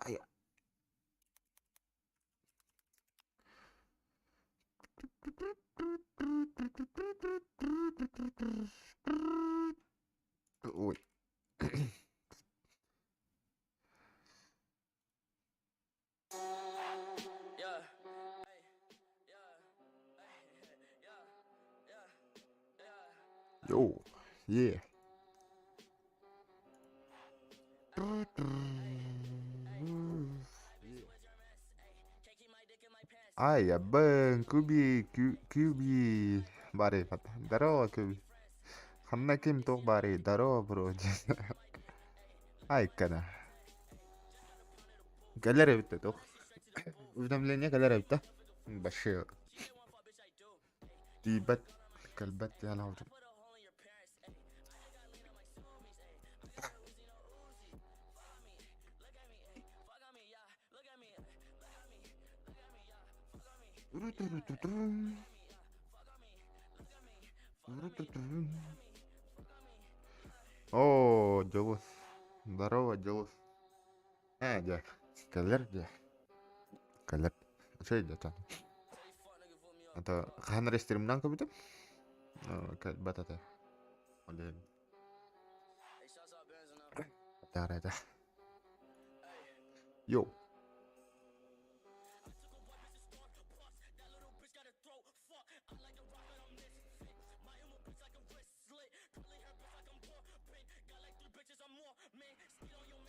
Ayo. Uy. Yo, yeah. Ay, abang, kubi, bare patah. Daro kubi. Hanna kim tok bare daro bro. Ay kana. Galer bitti tok. Уведомление galer bitti. Bashir. Dibat kalbat ya laut. Oh, jauh. Daro jauh. Aja. Galer aja. Galer. Saya aja. Atau kan restream nang ke betul? Oh, kalbat ada. Oleh. Ada. Yo.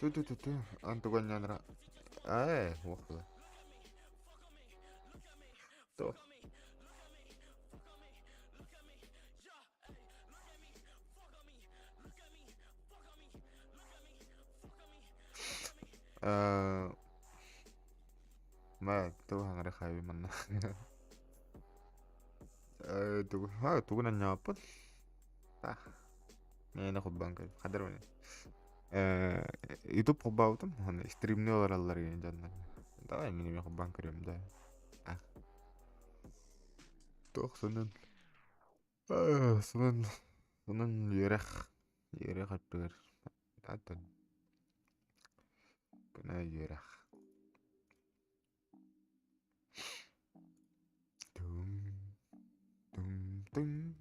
Tuh. Antukan nyandra. Wah lah. Tuh. ما tuh hangar kayu mana? Tuh nanya apa? Ah, ini aku bangkai. Kadar mana? YouTube kebau tuh mana? Streamnya orang lari jangan. Tahu ini aku bangkai yang dah. Ah, tuh seneng. Seneng yirek atur. Atun, kena yirek. Tung, tung.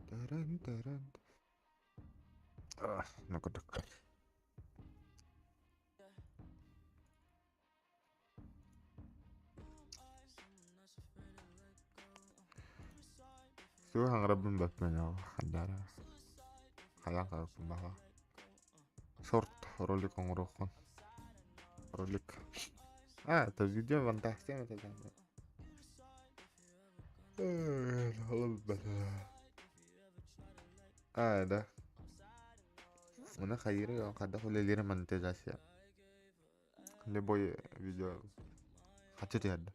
Taran. Nak dekat. Tuh hangar bembak banyak. Kadar. Kayak kalau pembawa. Short rolik ngorokon. Rolik. Tuh video fantastis macam tu. Lalu ada. Mana khairi yang kada boleh lihat mantai jasya. Leboy video. Kacau dia ada.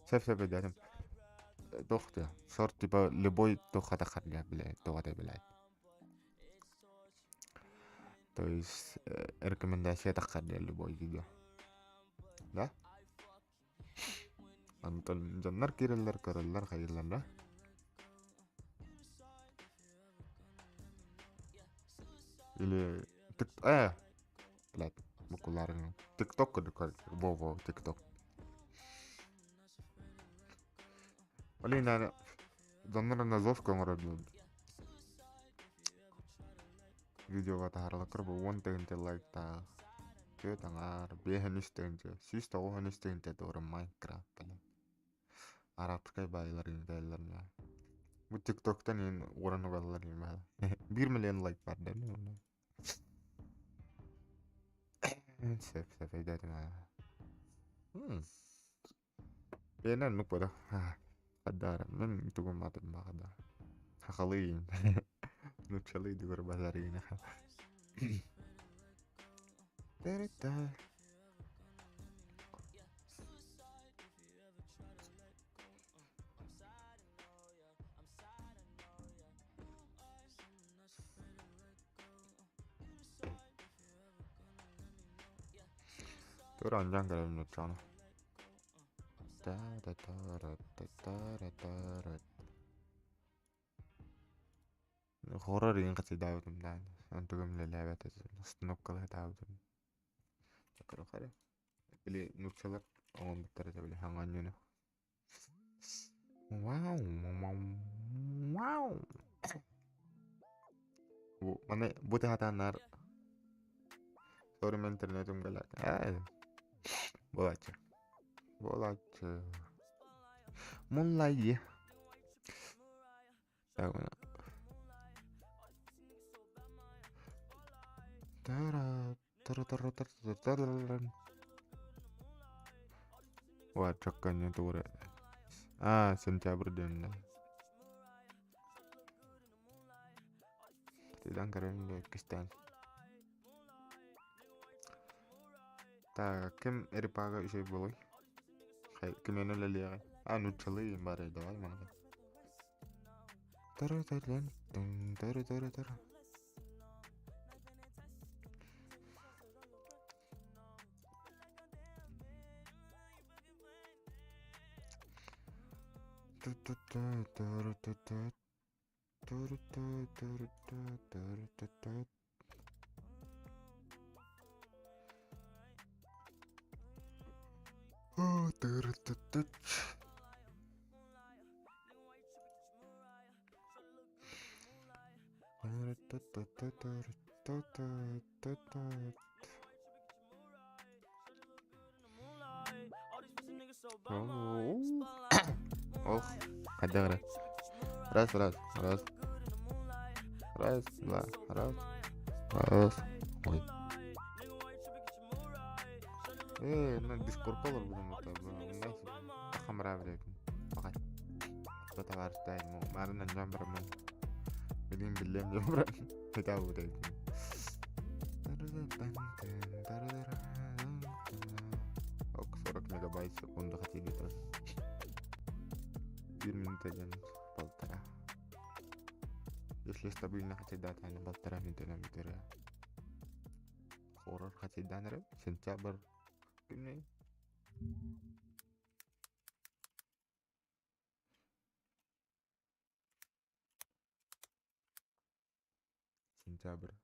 Save dia. Tuh dia. Short tiba leboy tuh kata dia bela. Tuh kata bela. Terus rekomendasi tak dia leboy juga. Dah. Anton jannar kiralar khailan dah. Ili plat bukular TikTok ke dekat bobo TikTok. Wali nana jannar nazaf kongor dulu. Video kata harla kerbo one tente like ta. Ke tangar behanis tente. Sis tahu hanis tente tu orang Minecraft kan. Arab kayak bailar lah. Bu TikTok tani orang bailar ini mah. 1 million like pada ni. Save aja tu mah. Benar nuk pada. Kadar men itu mata kada. Hakalin. Nuk cali di berbahasa Terita. 그런 장가를 놓잖아. horror yang kasih tahu teman untuk melihat itu stop kalau tahu teman kalau kada beli nukselat orang betar aja beli hangannya nih wow wow wow bu mana butuh hatanar sorry internet galak baca baca mulai ya tahu wah cekanya tuh Sencaber dan tidak keren deh Kristen tak kem eripaga isai boleh kayak kemana lali ya nuceli bare doang mana taruh oh ada ras lah Oi. Nah Discord color belum tahu kamera berarti pakai kota warta mau kemarin jam berapa bilin jam berapa tahu deh suara megabyte sekunde kecil gitu minta dan baltara если стабильно хотя дата на балтара минтена митера horror хотя данер сентябрь ini Sencaber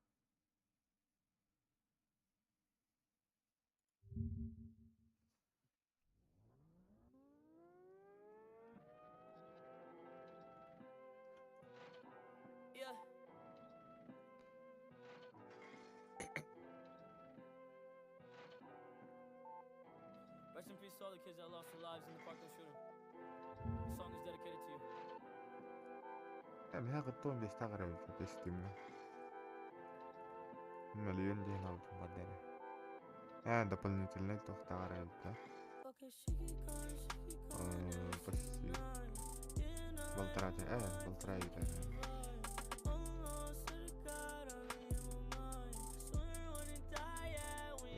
Rest in peace to all the kids that lost their lives in the Parkland shooting. This song is dedicated to you. يعني هاخد طول بيستغرب بيستمع مليون جهة بعدين دبل الانترنت تختار بس بلترات بلترات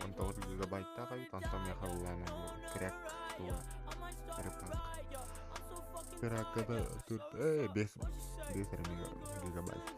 untuk gigabyte kayo tanpa may kaluan ng crack tuh crack kata tuh base ring gigabyte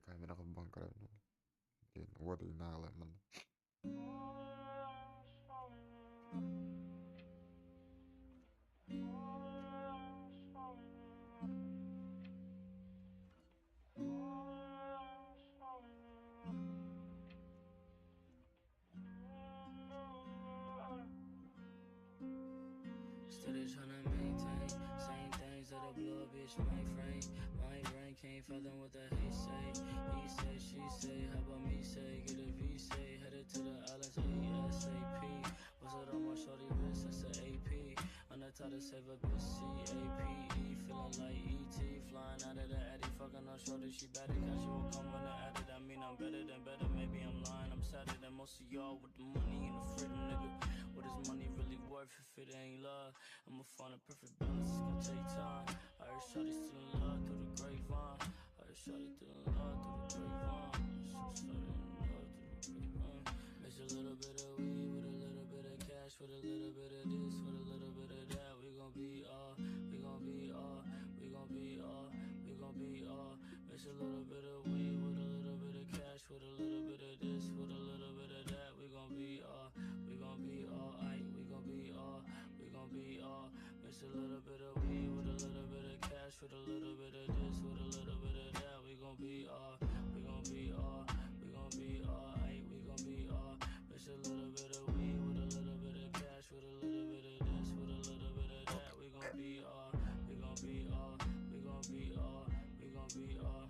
kamera kebongkar what is nala man in my brain. My brain can't fathom what the hate say. He say, she say, how about me say? Get a V say, headed to the islands ASAP. What's it on my shorty wrist? That's a AP. On the top to save a bitch, CAPE. Feeling like ET, flying out of the Addy. Fucking on shorty, she better catch you will come when I added. I mean, I'm better than better, maybe I'm lying. I'm sadder than most of y'all with the money and the freedom, nigga. What is money really worth if it ain't love? I'ma find a perfect balance, it's gonna take time. I heard shorty still in love through the grapevine. I heard shorty still in love through the grapevine. Shorty in love through the grapevine. Mix a little bit of weed with a little bit of cash, with a little bit of this, with a little bit of that. We gon' be all, we gon' be all, we gon' be all, we gon' be all. Mix a little bit of weed with a little bit of cash, with a little bit of this, with a little bit of that. We gon' be all, we gon' be all, aight, we gon' be all, we gon' be all. Mix a little bit of weed with a little bit of cash, with a little bit of this, with a little bit of that. We gon' be all, we gon' be all, we gon' be all, aight, we gon' be all. Mix a little bit of weed with a little bit of cash, with a little bit of this, with a little bit of that. We gon' be all, we gon' be all, we gon' be all, we gon' be all.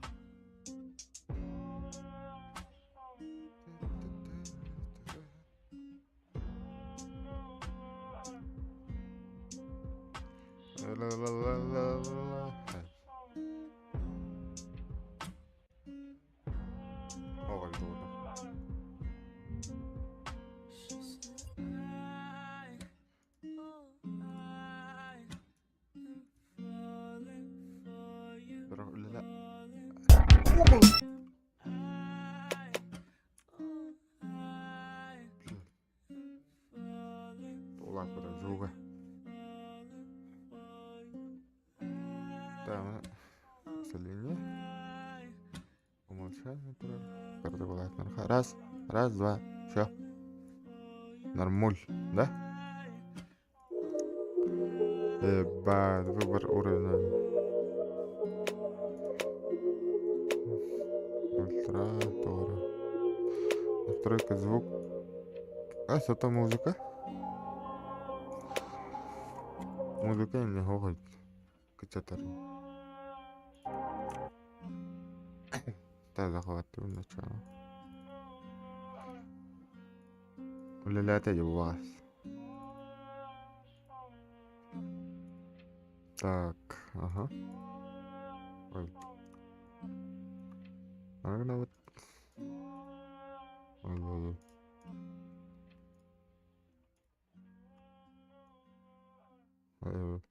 La la la la la. Oğul doğdu. Bırak öyle la. Dolak bırak juga. Tamam. Селение. Умолчание. Картография. Раз, раз, два. Все. Нормуль, да? Ебать, выбор уровня. Ультра. Настройка звук. А, что там музыка? Музыка не гоготь. Качатор. Да, захватываю начало. Улетайте у вас. Так, ага. Ой. Наверное, вот. Ой. Ой.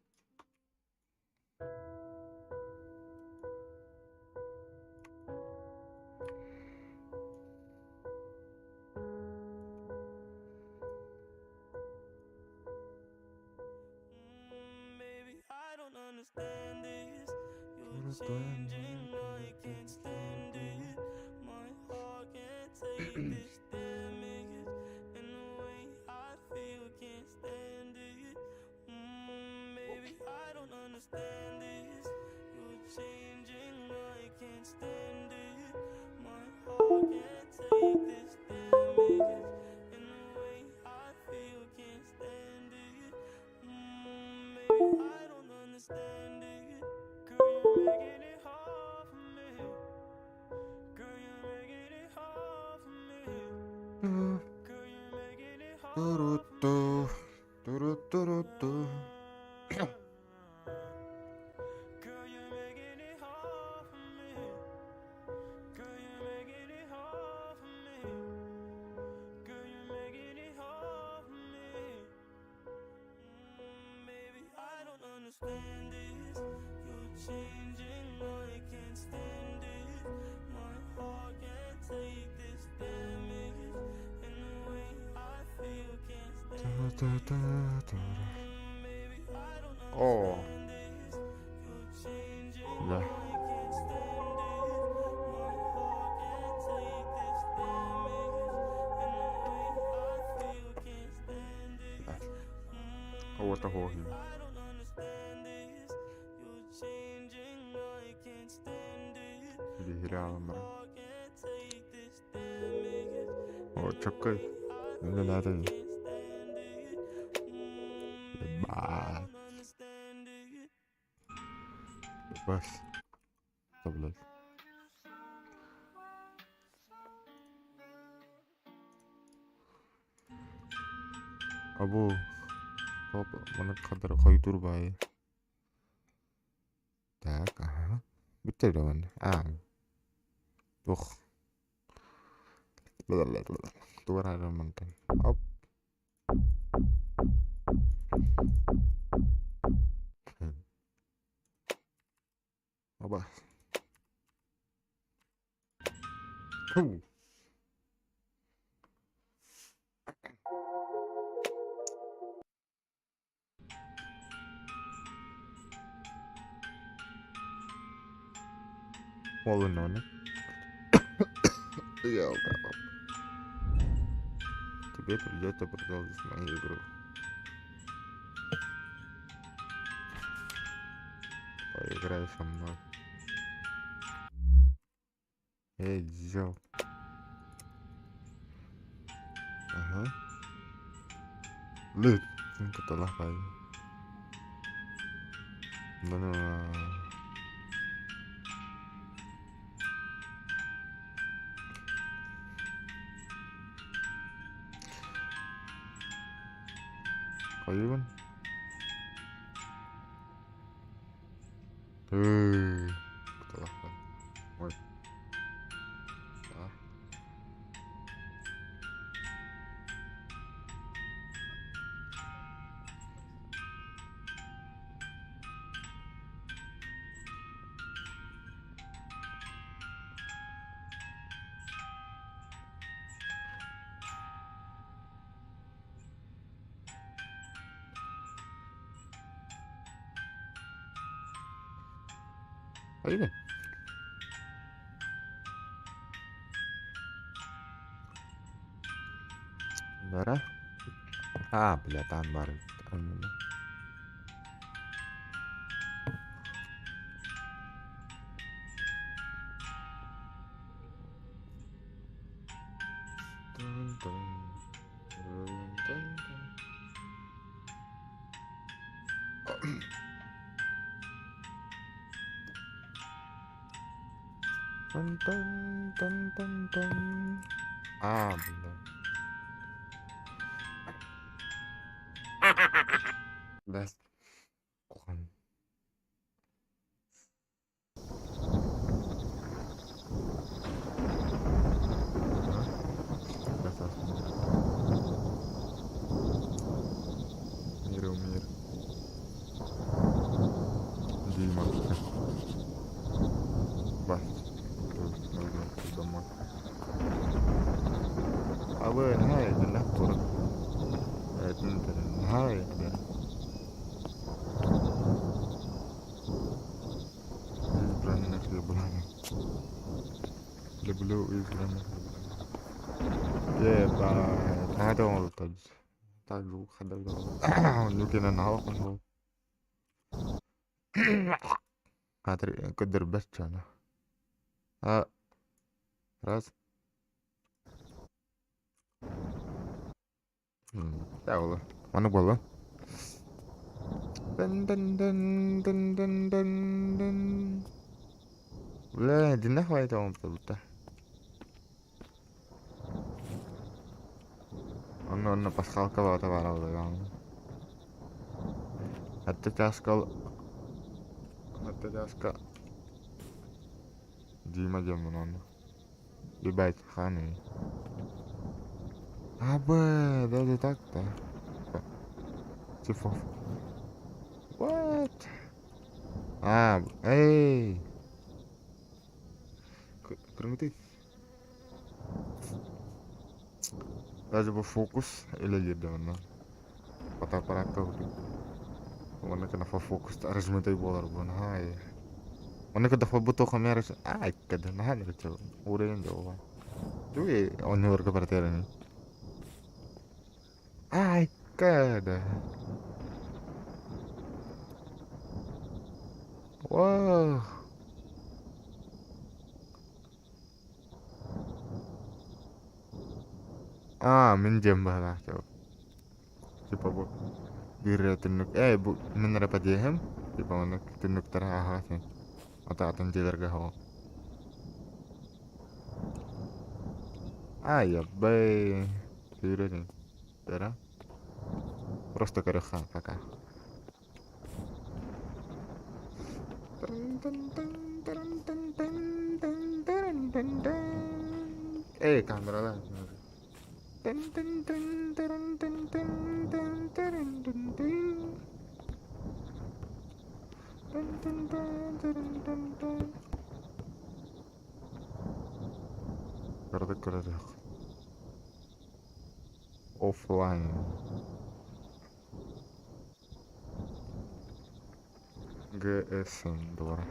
Baby, I don't understand this. You're changing, I can't stand it. My heart can't take this damage. And the way I feel, can't stand it. Baby, I don't understand this. You're changing, I can't stand it. My heart can't take this damage. And the way I feel, can't stand it. Baby, I don't understand it. Girl, you're making it hard for me. Girl, you're making it hard for me. Girl, you're making it hard for me. Girl, you're making it hard for me. Girl, you're making it hard for me. Girl, you're making it hard for me. Baby, I don't understand this. You're changing, I can't stand it. My heart can't take this damage. And the way I feel, can't stand it. Baby, I don't О, understand this. You're changing, да. I can't stand it. My heart can't take this damage. And the way I feel, can't stand it. Вот такого. I don't understand this. You're changing, I can't stand it. Дигрян, брат. Heart can't take this damage. О, чекай. Не надо. Can't stand it. Ебать. Understand it. bebas 11. Abo top mana kadar koydur bay. Tak bitti devan. Tuh tuh ada mantan op. Apa mau nona iya oke apa тебе придется продолжить мою игру. Поиграй со мной. Эй, Джо. Aha. Lihat, itu telah baik. Benar. Kayu kan? Telah baik. Woi. Ah. Kayu kan? Darah. Pelihatan baru. Benar. Das bukan. Das Miro Дима. Бас. Awe hai kena turun. Hai ada. Berani nak berani. Leblu berani. Ya, ada orang tadi. Tahu kadang mungkin anak aku. Hatri kuder best chana. Ras. Ya Allah, mana gua? Dan. Ulah, dinah wa itu betul. Anna Pascal kalau ta bara udah. Hatta taskal. Dima jaman. Di bait khani. Aba, ده takta. شوفوا. What? Hey. Primitif. لازم بفوكس إلى جدا أنا. Para kau. Mana kena fokus tak harus minta ibu orang hai. Mana kena butuh kamera kada nah ni kecil. Udah yang jauh. Tuh onyor ke pertanyaan ini. Kada. Wow. Minjem balah coba. Coba bu. Biar tunuk bu menerapa jehem. Coba mana tunuk terahasnya. قطعت انت قهوة. يا باي سيرني ترى رست كرخان فكا. ايه كاميرا لا كرة كرة اوف لاين جي اس دورة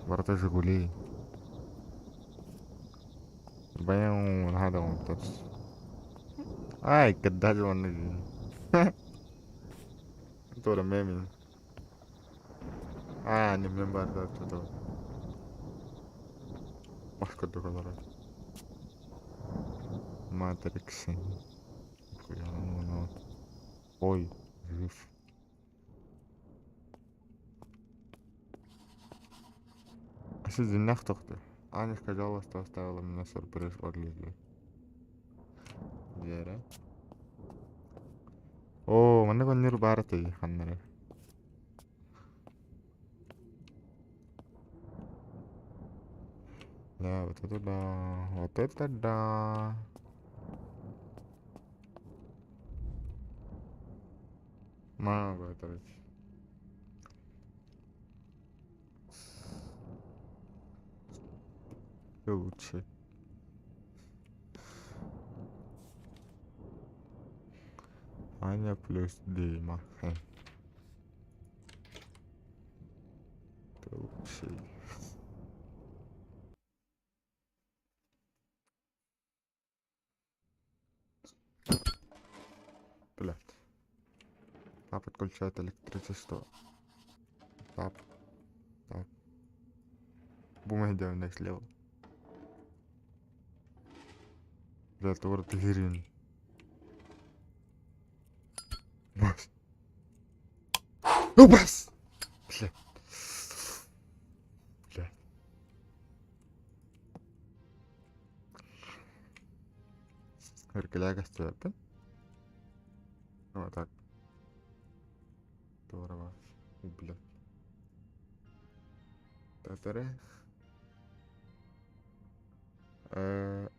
برا شغولي بيان هذا ممتاز. كداج ونجي دورة ميمي. أنا ممبر ده دورة ماسك دورة ماتريكس اوي جيف أساس إنك تقطع. أنا كجالس تستغل من السربريز أورلي جيرة. mana kon niru barate hannere. La watatada ma batare. Luce. Hanya plus D ma. Luce. طلعت طابت كل شات الكتريسيستو. طاب طاب بو مهدي من next level. لا تور تهيرين بس وبس. طلعت طلعت هركلاك استوعبت. تاك دورة بس وبلاد ترى أه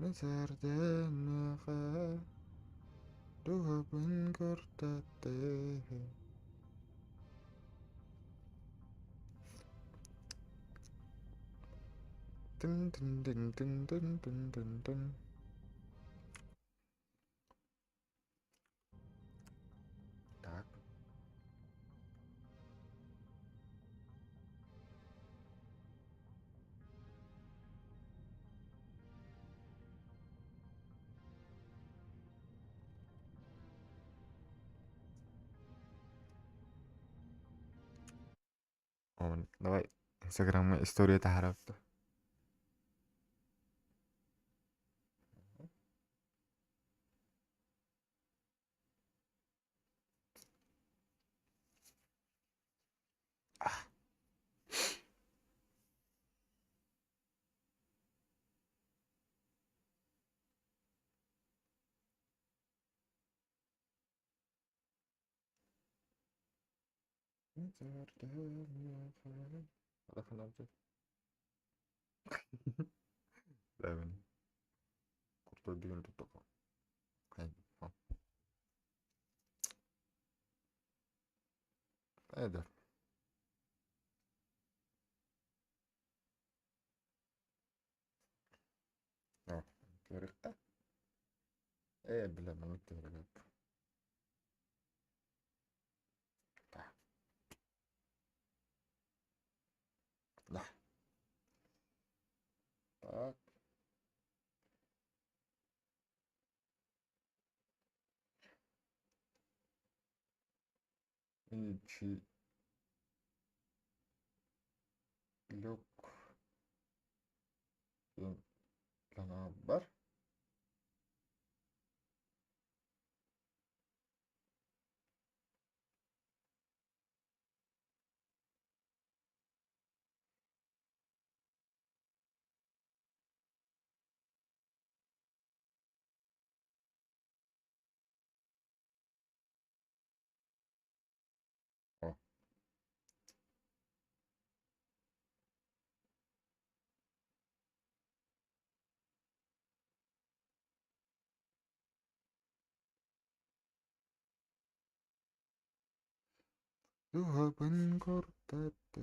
Mesarden fa dua pun kortate. Dun dun dun dun dun dun dun dun. Tak. Oh, давай Instagram история taharap. Mesarden fa. Ada kenapa? Level. Kurtu din tutok. Ay, oh. Ada. Oh, kira. bilaman o'tiraverib. Lah. Tak. İki. Yok. Canavar. O. Tuhan kortate.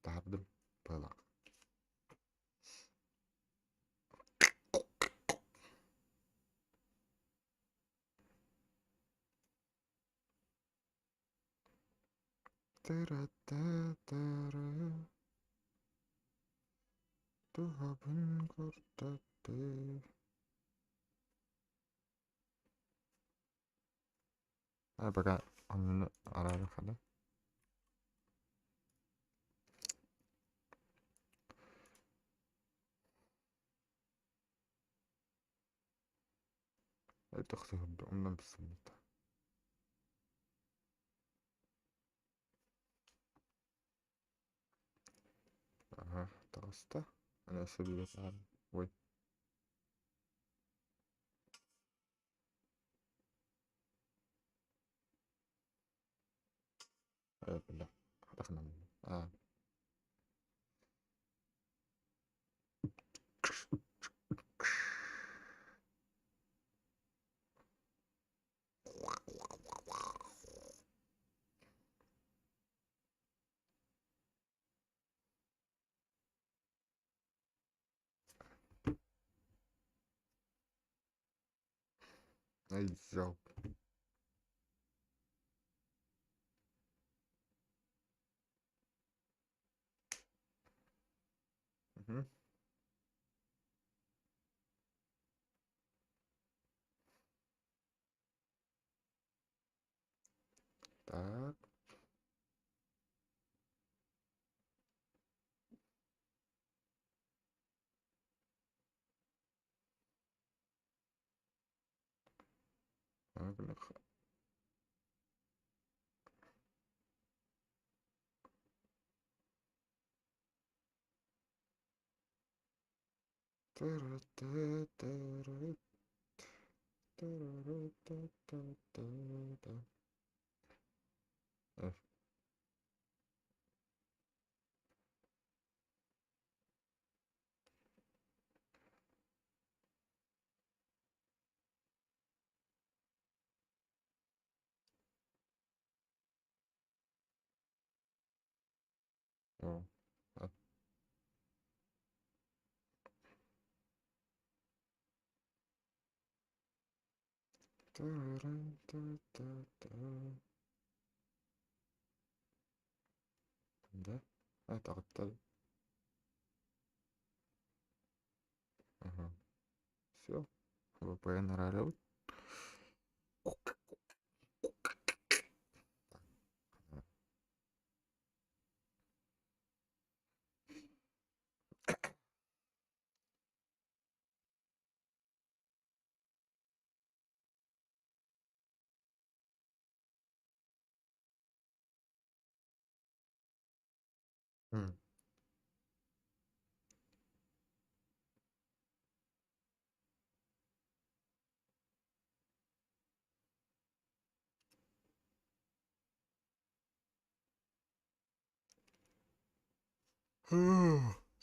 Tadım. Palak. Tara tara tara. Tuhan kortate. Apakah onu arada kadar? تاخذ ondan bismillah. Aha, تغسته. أنا أسوي بس عارف. وي. بالله. دخلنا منه. أي جواب. Так. أغلق. ترى ترى ترى ترى ترى ترى. Oh. ده أعتقد. Ага. Все. VPN ролет.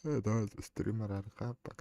Да, стример арка.